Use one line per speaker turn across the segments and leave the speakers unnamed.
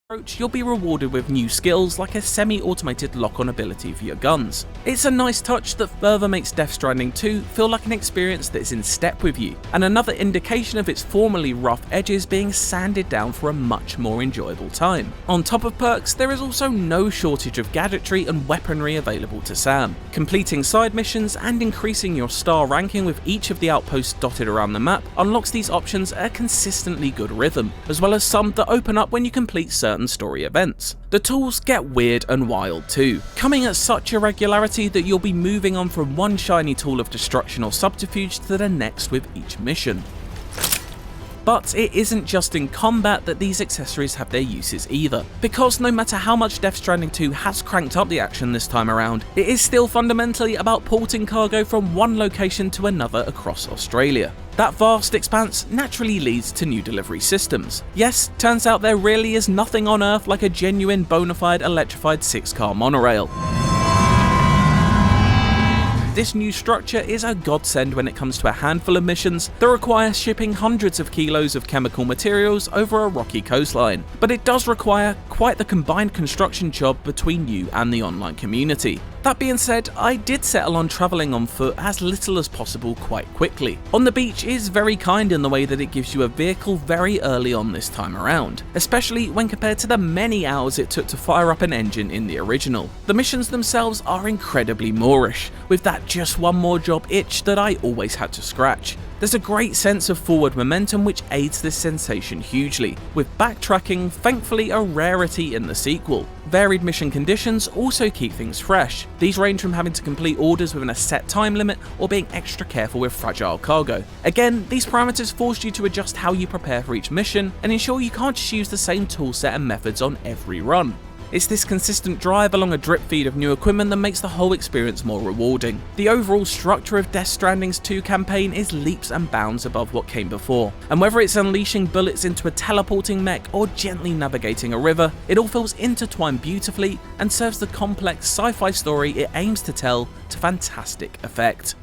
approach, you'll be rewarded with new skills like a semi-automated lock-on ability for your guns. It's a nice touch that further makes Death Stranding 2 feel like an experience that is in step with you, and another indication of its formerly rough edges being sanded down for a much more enjoyable time. On top of perks, there is also no shortage of gadgetry and weaponry available to Sam. Completing side missions and increasing your star ranking with each of the outposts dotted around the map unlocks these options at a consistently good rhythm, as well as some that open up when you complete certain story events. The tools get weird and wild too, coming at such a regularity that you'll be moving on from one shiny tool of destruction or subterfuge to the next with each mission. But it isn't just in combat that these accessories have their uses either, because no matter how much Death Stranding 2 has cranked up the action this time around, it is still fundamentally about porting cargo from one location to another across Australia. That vast expanse naturally leads to new delivery systems. Yes, turns out there really is nothing on Earth like a genuine bona fide electrified 6-car monorail. This new structure is a godsend when it comes to a handful of missions that require shipping hundreds of kilos of chemical materials over a rocky coastline, but it does require quite the combined construction job between you and the online community. That being said, I did settle on travelling on foot as little as possible quite quickly. On the Beach is very kind in the way that it gives you a vehicle very early on this time around, especially when compared to the many hours it took to fire up an engine in the original. The missions themselves are incredibly Moorish, with that just one more job itch that I always had to scratch. There's a great sense of forward momentum which aids this sensation hugely, with backtracking thankfully a rarity in the sequel. Varied mission conditions also keep things fresh. These range from having to complete orders within a set time limit or being extra careful with fragile cargo. Again, these parameters force you to adjust how you prepare for each mission and ensure you can't just use the same toolset and methods on every run. It's this consistent drive along a drip feed of new equipment that makes the whole experience more rewarding. The overall structure of Death Stranding's 2 campaign is leaps and bounds above what came before, and whether it's unleashing bullets into a teleporting mech or gently navigating a river, it all feels intertwined beautifully and serves the complex sci-fi story it aims to tell to fantastic effect.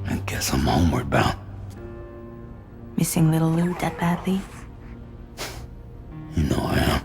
I guess I'm homeward bound.
Missing little Lou that badly?
You know I am.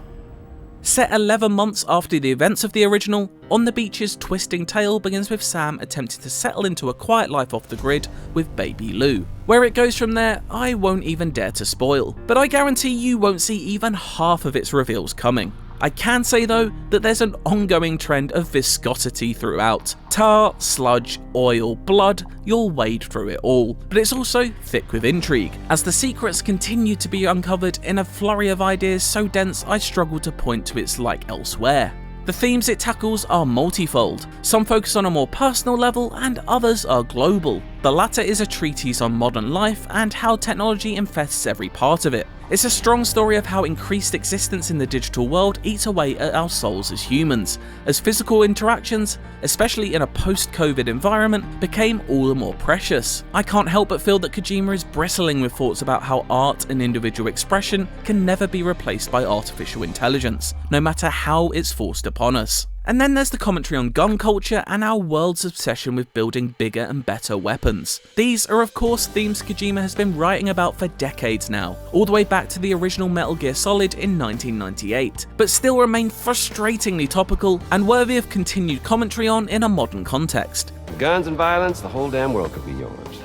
Set 11 months after the events of the original, On the Beach's twisting tale begins with Sam attempting to settle into a quiet life off the grid with baby Lou. Where it goes from there, I won't even dare to spoil, but I guarantee you won't see even half of its reveals coming. I can say though that there's an ongoing trend of viscosity throughout. Tar, sludge, oil, blood, you'll wade through it all, but it's also thick with intrigue, as the secrets continue to be uncovered in a flurry of ideas so dense I struggle to point to its like elsewhere. The themes it tackles are multifold, some focus on a more personal level and others are global. The latter is a treatise on modern life and how technology infests every part of it. It's a strong story of how increased existence in the digital world eats away at our souls as humans, as physical interactions, especially in a post-COVID environment, became all the more precious. I can't help but feel that Kojima is bristling with thoughts about how art and individual expression can never be replaced by artificial intelligence, no matter how it's forced upon us. And then there's the commentary on gun culture and our world's obsession with building bigger and better weapons. These are of course themes Kojima has been writing about for decades now, all the way back to the original Metal Gear Solid in 1998, but still remain frustratingly topical and worthy of continued commentary on in a modern context.
Guns and violence, the whole damn world could be yours.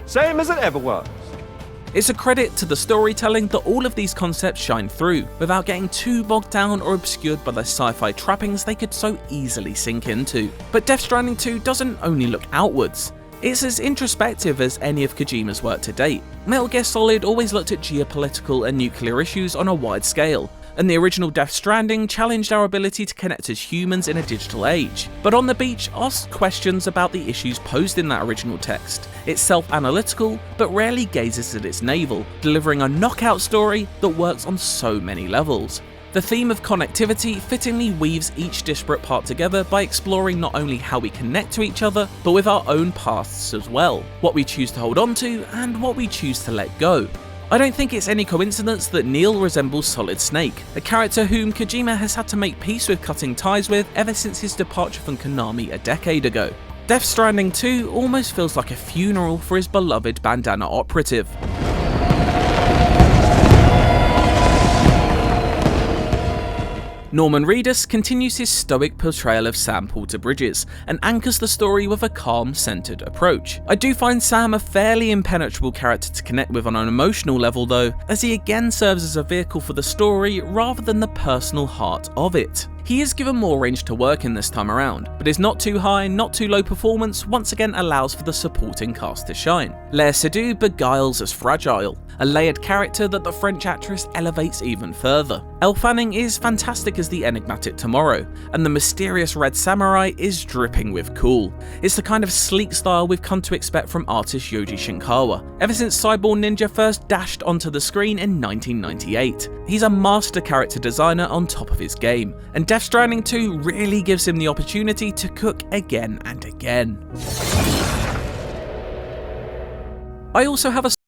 Same as it ever was.
It's a credit to the storytelling that all of these concepts shine through, without getting too bogged down or obscured by the sci-fi trappings they could so easily sink into. But Death Stranding 2 doesn't only look outwards. It's as introspective as any of Kojima's work to date. Metal Gear Solid always looked at geopolitical and nuclear issues on a wide scale, and the original Death Stranding challenged our ability to connect as humans in a digital age. But On the Beach asks questions about the issues posed in that original text. It's self-analytical, but rarely gazes at its navel, delivering a knockout story that works on so many levels. The theme of connectivity fittingly weaves each disparate part together by exploring not only how we connect to each other, but with our own pasts as well, what we choose to hold on to and what we choose to let go. I don't think it's any coincidence that Neil resembles Solid Snake, a character whom Kojima has had to make peace with cutting ties with ever since his departure from Konami a decade ago. Death Stranding 2 almost feels like a funeral for his beloved bandana operative. Norman Reedus continues his stoic portrayal of Sam Porter Bridges and anchors the story with a calm, centered approach. I do find Sam a fairly impenetrable character to connect with on an emotional level though, as he again serves as a vehicle for the story rather than the personal heart of it. He is given more range to work in this time around, but his not too high, not too low performance once again allows for the supporting cast to shine. Léa Seydoux beguiles as Fragile, a layered character that the French actress elevates even further. Elle Fanning is fantastic as the enigmatic Tomorrow, and the mysterious Red Samurai is dripping with cool. It's the kind of sleek style we've come to expect from artist Yoji Shinkawa, ever since Cyborg Ninja first dashed onto the screen in 1998. He's a master character designer on top of his game, and Death Stranding 2 really gives him the opportunity to cook again and again. I also have a